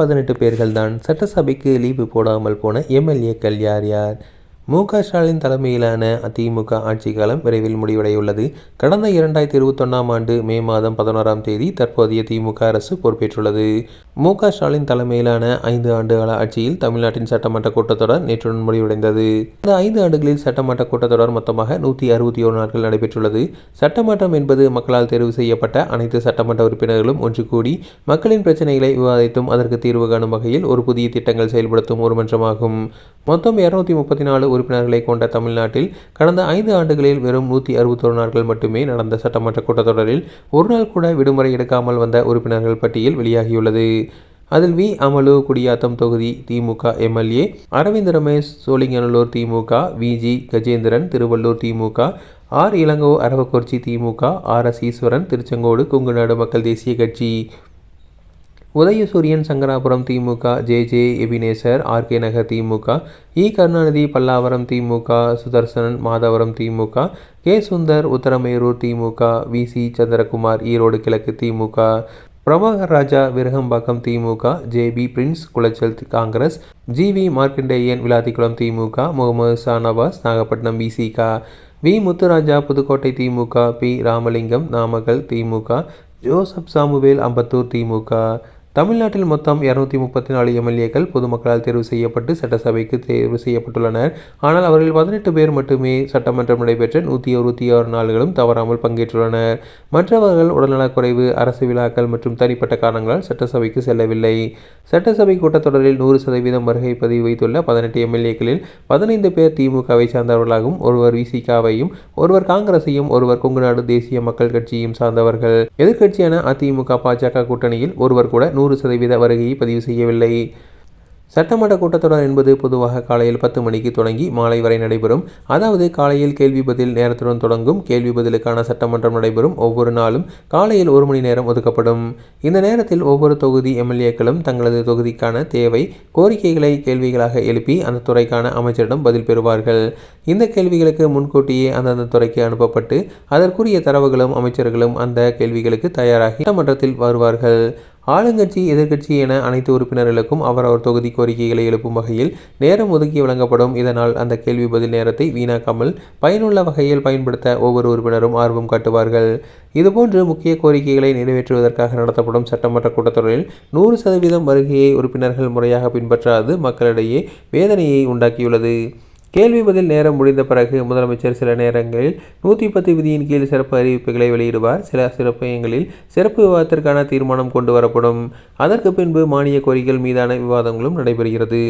18 பேர்கள்தான். சட்டசபைக்கு leave போடாமல் போன எம்எல்ஏக்கள் யார் யார்? மு.க.ஸ்டாலின் தலைமையிலான அதிமுக ஆட்சிக்காலம் விரைவில் முடிவடையுள்ளது. கடந்த 2021ஆம் ஆண்டு மே மாதம் 11ஆம் தேதி தற்போதைய திமுக அரசு பொறுப்பேற்றுள்ளது. மு.க.ஸ்டாலின் தலைமையிலான 5 ஆண்டுகால ஆட்சியில் தமிழ்நாட்டின் சட்டமன்ற கூட்டத்தொடர் நேற்றுடன் முடிவடைந்தது. இந்த 5 ஆண்டுகளில் சட்டமன்ற கூட்டத்தொடர் மொத்தமாக 161 நாட்கள் நடைபெற்றுள்ளது. சட்டமன்றம் என்பது மக்களால் தேர்வு செய்யப்பட்ட அனைத்து சட்டமன்ற உறுப்பினர்களும் ஒன்று கூடி மக்களின் பிரச்சனைகளை விவாதித்தும் அதற்கு தீர்வு காணும் வகையில் ஒரு புதிய திட்டங்கள் செயல்படுத்தும் ஒரு மன்றமாகும். மொத்தம் 234 உறுப்பினர்களை கொண்ட தமிழ்நாட்டில் கடந்த 5 ஆண்டுகளில் வெறும் 161 நாட்கள் மட்டுமே நடந்த சட்டமன்ற கூட்டத்தொடரில் ஒரு நாள் கூட விடுமுறை எடுக்காமல் வந்த உறுப்பினர்கள் பட்டியல் வெளியாகியுள்ளது. அதில் வி. அமலு குடியாத்தம் தொகுதி DMK MLA, Aravind Ramesh Sholinganallur DMK, VG. Gajendran Tiruvallur DMK, R. Ilango Aravakurichi DMK, RS. Eswaran Tiruchengode Kongunadu Makkal Desiya Katchi, Udhayasuriyan Sankarapuram DMK, J. Ebenezer RK. Nagar DMK, E. Karunanidhi Pallavaram DMK, Sudharsanan Madhavaram DMK, K. Sundar Uthiramerur DMK, VC. Chandrakumar Erode கிழக்கு DMK, Prabhakar Raja Virugambakkam DMK, JP. Prince Colachel Congress, GV. Markandeyan Vilathikulam DMK, Mohammed Shanavas Nagapattinam VCK, V. Muthuraja Pudukkottai DMK, B. Ramalingam Namakkal திமுக, ஜோசப் சாமுவேல் அம்பத்தூர் திமுக. தமிழ்நாட்டில் மொத்தம் 234 எம்எல்ஏக்கள் பொதுமக்களால் தேர்வு செய்யப்பட்டு சட்டசபைக்கு தேர்வு செய்யப்பட்டுள்ளனர். ஆனால் அவர்கள் 18 பேர் மட்டுமே சட்டமன்றம் நடைபெற்ற 166 நாள்களும் தவறாமல் பங்கேற்றுள்ளனர். மற்றவர்கள் உடல்நலக்குறைவு, அரசு விழாக்கள் மற்றும் தனிப்பட்ட காரணங்களால் சட்டசபைக்கு செல்லவில்லை. சட்டசபை கூட்டத்தொடரில் 100% வருகை பதிவு வைத்துள்ள 18 எம்எல்ஏக்களில் 15 பேர் திமுகவை சார்ந்தவர்களாகவும், ஒருவர் வி.சி.க.வையும், ஒருவர் காங்கிரஸையும், ஒருவர் கொங்குநாடு தேசிய மக்கள் கட்சியையும் சார்ந்தவர்கள். எதிர்க்கட்சியான அதிமுக பாஜக கூட்டணியில் ஒருவர் கூட 100% வருகையை பதிவு செய்யவில்லை. சட்டமன்ற கூட்டத்தொடர் என்பது பொதுவாக காலையில் 10 மணிக்கு தொடங்கி மாலை வரை நடைபெறும். அதாவது காலையில் கேள்வி பதில் நேரத்துடன் தொடங்கும். கேள்வி பதிலுக்கான சட்டமன்றம் நடைபெறும். ஒவ்வொரு நாளும் காலையில் 1 மணி நேரம் ஒதுக்கப்படும். இந்த நேரத்தில் ஒவ்வொரு தொகுதி எம்எல்ஏக்களும் தங்களது தொகுதிக்கான தேவை, கோரிக்கைகளை கேள்விகளாக எழுப்பி அந்த துறைக்கான அமைச்சரிடம் பதில் பெறுவார்கள். இந்த கேள்விகளுக்கு முன்கூட்டியே அந்தந்த துறைக்கு அனுப்பப்பட்டு அதற்குரிய தரவுகளும் அமைச்சர்களும் அந்த கேள்விகளுக்கு தயாராகி சட்டமன்றத்தில் வருவார்கள். ஆளுங்கட்சி, எதிர்க்கட்சி என அனைத்து உறுப்பினர்களுக்கும் அவரவர் தொகுதி கோரிக்கைகளை எழுப்பும் வகையில் நேரம் ஒதுக்கி வழங்கப்படும். இதனால் அந்த கேள்வி பதில் நேரத்தை வீணாக்காமல் பயனுள்ள வகையில் பயன்படுத்த ஒவ்வொரு உறுப்பினரும் ஆர்வம் காட்டுவார்கள். இதுபோன்று முக்கிய கோரிக்கைகளை நிறைவேற்றுவதற்காக நடத்தப்படும் சட்டமன்ற கூட்டத்தொடரில் 100% வருகையை உறுப்பினர்கள் முறையாக பின்பற்றாது மக்களிடையே வேதனையை உண்டாக்கியுள்ளது. கேள்வி பதில் நேரம் முடிந்த பிறகு முதலமைச்சர் சில நேரங்களில் 110 விதியின் கீழ் சிறப்பு அறிவிப்புகளை வெளியிடுவார். சில சமயங்களில் சிறப்பு விவாதத்திற்கான தீர்மானம் கொண்டு வரப்படும். அதற்கு பின்பு மானிய கோரிக்கைகள் மீதான விவாதங்களும் நடைபெறுகிறது.